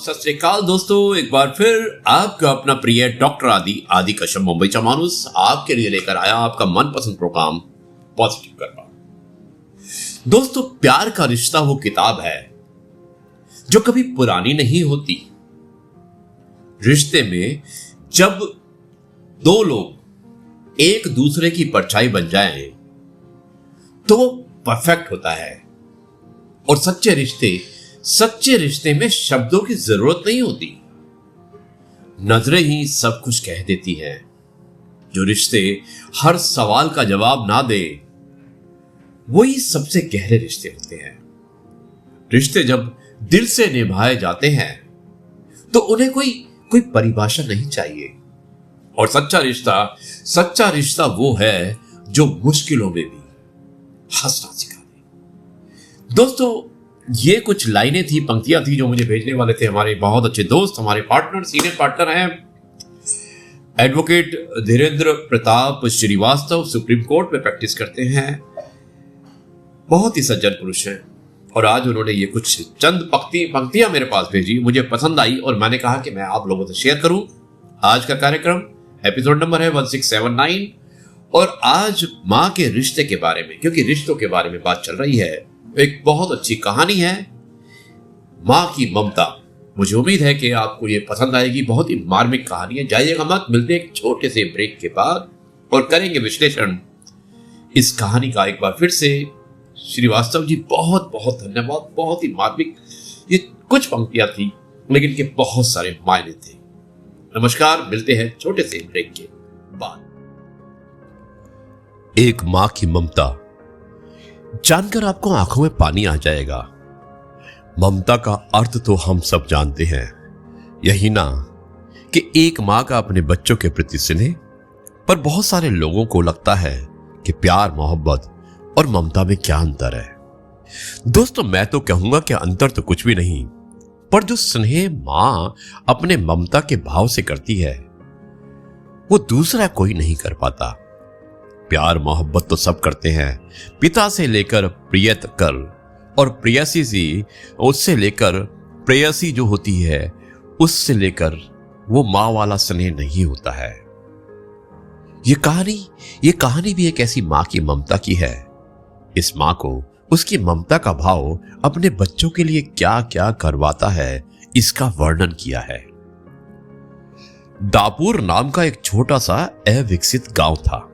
सत श्री अकाल दोस्तों, एक बार फिर आपका अपना प्रिय डॉक्टर आदि कश्यप मुंबईचा माणूस आपके लिए लेकर आया आपका मनपसंद प्रोग्राम पॉजिटिव कर्मा। दोस्तों, प्यार का रिश्ता वो किताब है जो कभी पुरानी नहीं होती। रिश्ते में जब दो लोग एक दूसरे की परछाई बन जाएं तो वो परफेक्ट होता है। और सच्चे रिश्ते में शब्दों की जरूरत नहीं होती, नजरें ही सब कुछ कह देती हैं। जो रिश्ते हर सवाल का जवाब ना दे वही सबसे गहरे रिश्ते होते हैं। रिश्ते जब दिल से निभाए जाते हैं तो उन्हें कोई परिभाषा नहीं चाहिए। और सच्चा रिश्ता वो है जो मुश्किलों में भी हंसना सिखा दे। दोस्तों, ये कुछ लाइनें थी, पंक्तियां थी जो मुझे भेजने वाले थे हमारे बहुत अच्छे दोस्त, हमारे पार्टनर, सीनियर पार्टनर हैं advocate Dhirendra Pratap Srivastava. Supreme Court में प्रैक्टिस करते हैं, बहुत ही सज्जन पुरुष हैं। और आज उन्होंने ये कुछ चंद पंक्तियां मेरे पास भेजी, मुझे पसंद आई और मैंने कहा कि मैं आप लोगों से शेयर करूं। आज का कार्यक्रम एपिसोड नंबर है 1679 और आज मां के रिश्ते के बारे में, क्योंकि रिश्तों के बारे में बात चल रही है। एक बहुत अच्छी कहानी है, मां की ममता। मुझे उम्मीद है कि आपको ये पसंद आएगी। बहुत ही मार्मिक कहानी है। जाइएगा मत, मिलते एक छोटे से ब्रेक के बाद और करेंगे विश्लेषण इस कहानी का। एक बार फिर से श्रीवास्तव जी बहुत बहुत धन्यवाद। बहुत ही मार्मिक ये कुछ पंक्तियां थी लेकिन के बहुत सारे मायने थे। नमस्कार, मिलते हैं छोटे से ब्रेक के बाद। एक मां की ममता जानकर आपको आंखों में पानी आ जाएगा। ममता का अर्थ तो हम सब जानते हैं, यही ना कि एक मां का अपने बच्चों के प्रति स्नेह। पर बहुत सारे लोगों को लगता है कि प्यार, मोहब्बत और ममता में क्या अंतर है। दोस्तों, मैं तो कहूंगा कि अंतर तो कुछ भी नहीं, पर जो स्नेह मां अपने ममता के भाव से करती है वो दूसरा कोई नहीं कर पाता। प्यार मोहब्बत तो सब करते हैं, पिता से लेकर प्रियत कर और प्रेयसी सी, उससे लेकर प्रेयसी जो होती है उससे लेकर वो मां वाला स्नेह नहीं होता है। ये कहानी भी एक ऐसी मां की ममता की है। इस मां को उसकी ममता का भाव अपने बच्चों के लिए क्या क्या करवाता है इसका वर्णन किया है। दापुर नाम का एक छोटा सा अविकसित गांव था।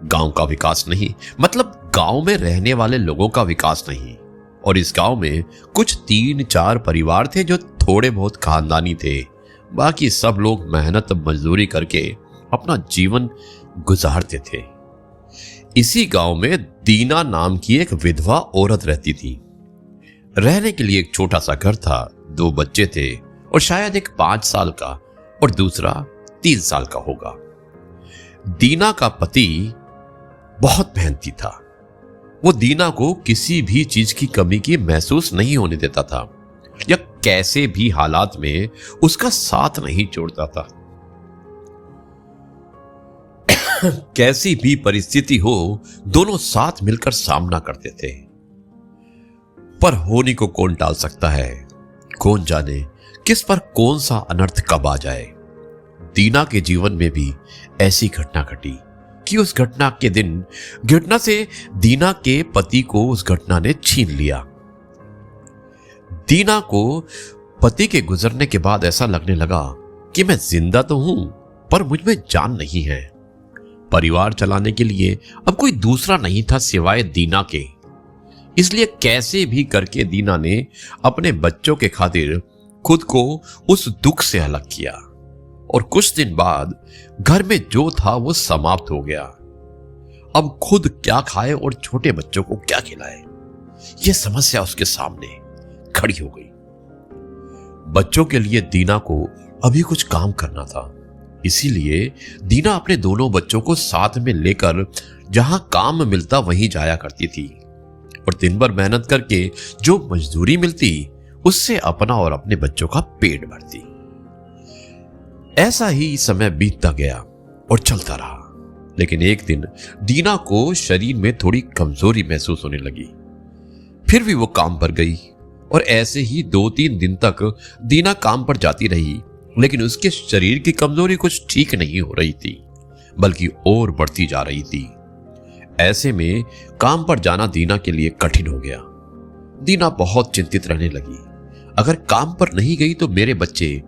गांव का विकास नहीं, मतलब गांव में रहने वाले लोगों का विकास नहीं। और इस गांव में कुछ 3-4 परिवार थे जो थोड़े बहुत खानदानी थे। बाकी सब लोग मेहनत मजदूरी करके अपना जीवन गुजारते थे। इसी गांव में दीना नाम की एक विधवा औरत रहती थी। रहने के लिए एक छोटा सा घर था, 2 बच्चे थे और शायद एक 5 साल का और दूसरा 3 साल का होगा। दीना का पति बहुत मेहनती था। वो दीना को किसी भी चीज की कमी की महसूस नहीं होने देता था या कैसे भी हालात में उसका साथ नहीं छोड़ता था। कैसी भी परिस्थिति हो, दोनों साथ मिलकर सामना करते थे। पर होनी को कौन टाल सकता है, कौन जाने किस पर कौन सा अनर्थ कब आ जाए। दीना के जीवन में भी ऐसी घटना घटी कि उस घटना से दीना के पति को उस घटना ने छीन लिया। दीना को पति के गुजरने के बाद ऐसा लगने लगा कि मैं जिंदा तो हूं पर मुझ में जान नहीं है। परिवार चलाने के लिए अब कोई दूसरा नहीं था सिवाय दीना के। इसलिए कैसे भी करके दीना ने अपने बच्चों के खातिर खुद को उस दुख से अलग किया। और कुछ दिन बाद घर में जो था वो समाप्त हो गया। अब खुद क्या खाए और छोटे बच्चों को क्या खिलाए, यह समस्या उसके सामने खड़ी हो गई। बच्चों के लिए दीना को अभी कुछ काम करना था। इसीलिए दीना अपने दोनों बच्चों को साथ में लेकर जहां काम मिलता वहीं जाया करती थी और दिन भर मेहनत करके जो मजदूरी मिलती उससे अपना और अपने बच्चों का पेट भरती। ऐसा ही समय बीतता गया और चलता रहा। लेकिन एक दिन दीना को शरीर में थोड़ी कमजोरी महसूस होने लगी। फिर भी वो काम पर गई और ऐसे ही 2-3 दिन तक दीना काम पर जाती रही, लेकिन उसके शरीर की कमजोरी कुछ ठीक नहीं हो रही थी, बल्कि और बढ़ती जा रही थी। ऐसे में काम पर जाना दीना के लिए कठिन हो गया। दीना बहुत चिंतित रहने लगी। अगर काम पर नहीं गई तो मेरे बच्चे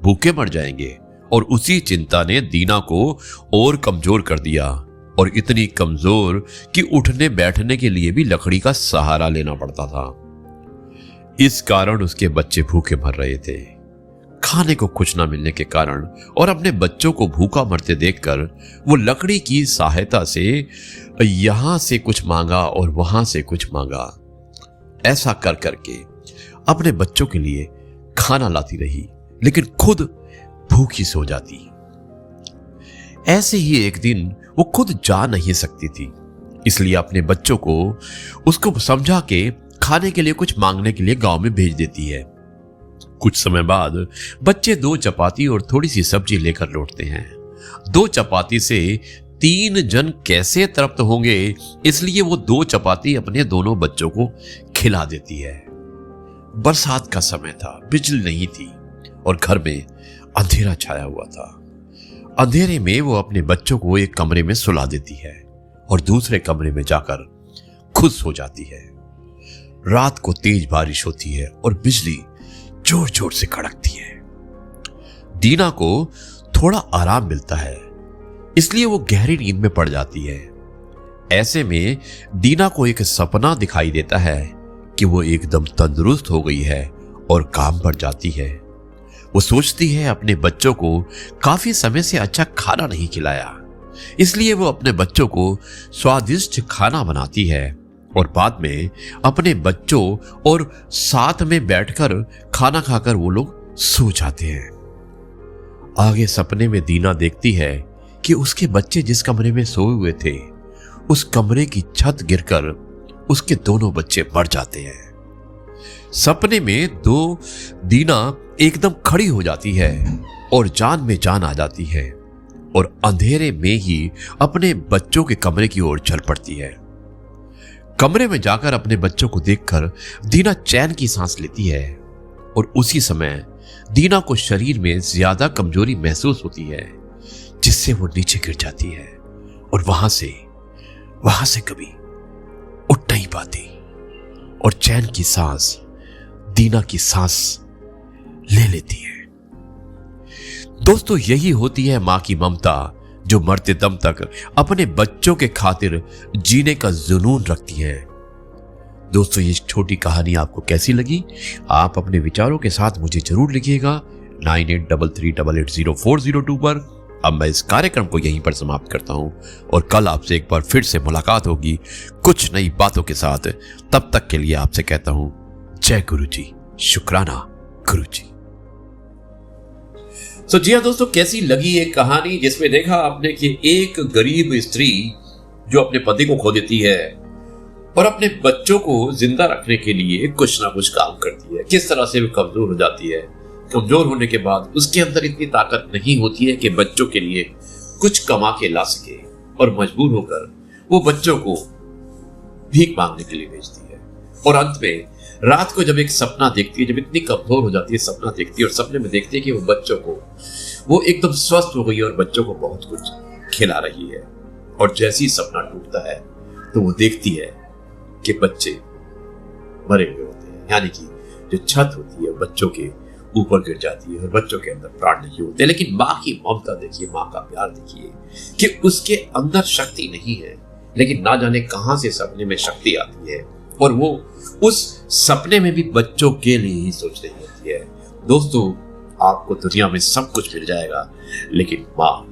भूखे मर जाएंगे। और उसी चिंता ने दीना को और कमजोर कर दिया, और इतनी कमजोर कि उठने बैठने के लिए भी लकड़ी का सहारा लेना पड़ता था। इस कारण उसके बच्चे भूखे मर रहे थे। खाने को कुछ ना मिलने के कारण और अपने बच्चों को भूखा मरते देखकर वो लकड़ी की सहायता से यहां से कुछ मांगा और वहां से कुछ मांगा। ऐसा कर करके अपने बच्चों के लिए खाना लाती रही, लेकिन खुद भूखी सो जाती। ऐसे ही एक दिन वो खुद जा नहीं सकती थी, इसलिए अपने बच्चों को उसको समझा के खाने के लिए कुछ मांगने के लिए गांव में भेज देती है। कुछ समय बाद बच्चे 2 चपाती और थोड़ी सी सब्जी लेकर लौटते हैं। 2 चपाती से 3 जन कैसे तृप्त होंगे, इसलिए वो 2 चपाती अपने दोनों बच्चों को खिला देती है। बरसात का समय था, बिजली नहीं थी और घर में अंधेरा छाया हुआ था। अंधेरे में वो अपने बच्चों को एक कमरे में सुला देती है और दूसरे कमरे में जाकर खुद सो जाती है। रात को तेज बारिश होती है और बिजली जोर जोर से कड़कती है। दीना को थोड़ा आराम मिलता है, इसलिए वो गहरी नींद में पड़ जाती है। ऐसे में दीना को एक सपना दिखाई देता है कि वो एकदम तंदुरुस्त हो गई है और काम पर जाती है। वो सोचती है अपने बच्चों को काफी समय से अच्छा खाना नहीं खिलाया, इसलिए वो अपने बच्चों को स्वादिष्ट खाना बनाती है और बाद में अपने बच्चों और साथ में बैठकर खाना खाकर वो लोग सो जाते हैं। आगे सपने में दीना देखती है कि उसके बच्चे जिस कमरे में सोए हुए थे, उस कमरे की छत गिरकर उसके दोनों बच्चे मर जाते हैं। सपने में दीना एकदम खड़ी हो जाती है और जान में जान आ जाती है और अंधेरे में ही अपने बच्चों के कमरे की ओर चल पड़ती है। कमरे में जाकर अपने बच्चों को देखकर दीना चैन की सांस लेती है और उसी समय दीना को शरीर में ज्यादा कमजोरी महसूस होती है, जिससे वो नीचे गिर जाती है और वहां से कभी उठ नहीं पाती और चैन की सांस दीना की सांस ले लेती है। दोस्तों, यही होती है मां की ममता, जो मरते दम तक अपने बच्चों के खातिर जीने का जुनून रखती है। दोस्तों, ये छोटी कहानी आपको कैसी लगी? आप अपने विचारों के साथ मुझे जरूर लिखिएगा 9833880402 पर। अब मैं इस कार्यक्रम को यहीं पर समाप्त करता हूं और कल आपसे एक बार फिर से मुलाकात होगी कुछ नई बातों के साथ। तब तक के लिए आपसे कहता हूं जय गुरु जी, शुक्राना गुरु जी। जी हाँ दोस्तों, कैसी लगी ये कहानी जिसमें देखा आपने कि एक गरीब स्त्री जो अपने पति को खो देती है और अपने बच्चों को जिंदा रखने के लिए कुछ ना कुछ काम करती है, किस तरह से वो कमजोर हो जाती है। कमजोर होने के बाद उसके अंदर इतनी ताकत नहीं होती है कि बच्चों के लिए कुछ कमा के ला सके और मजबूर होकर वो बच्चों को भीख मांगने के लिए भेजती है। और अंत में रात को जब एक सपना देखती है, जब इतनी कमजोर हो जाती है, सपना देखती है और सपने में देखती है कि वो बच्चों को वो एकदम स्वस्थ हो गई है और बच्चों को बहुत कुछ खिला रही है। और जैसे ही सपना टूटता है तो वो देखती है कि बच्चे मरे हुए होते हैं, यानी कि जो छत होती है बच्चों के ऊपर गिर जाती है और बच्चों के अंदर प्राण नहीं होते। लेकिन माँ की ममता देखिए, माँ का प्यार देखिए कि उसके अंदर शक्ति नहीं है, लेकिन ना जाने कहां से सपने में शक्ति आती है और वो उस सपने में भी बच्चों के लिए ही सोच रही होती है। दोस्तों, आपको दुनिया में सब कुछ मिल जाएगा, लेकिन माँ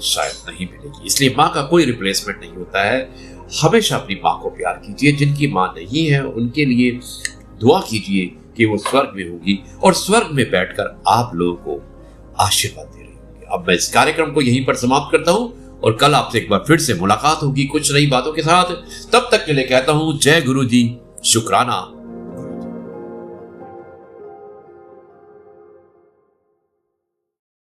शायद नहीं मिलेगी। इसलिए माँ का कोई रिप्लेसमेंट नहीं होता है। हमेशा अपनी माँ को प्यार कीजिए। जिनकी माँ नहीं है उनके लिए दुआ कीजिए कि वो स्वर्ग में होगी और स्वर्ग में बैठकर आप लोगों को आशीर्वाद दे रही होगी। अब मैं इस कार्यक्रम को यहीं पर समाप्त करता हूं और कल आपसे एक बार फिर से मुलाकात होगी कुछ नई बातों के साथ। तब तक के लिए कहता हूं जय गुरु जी, शुक्राना।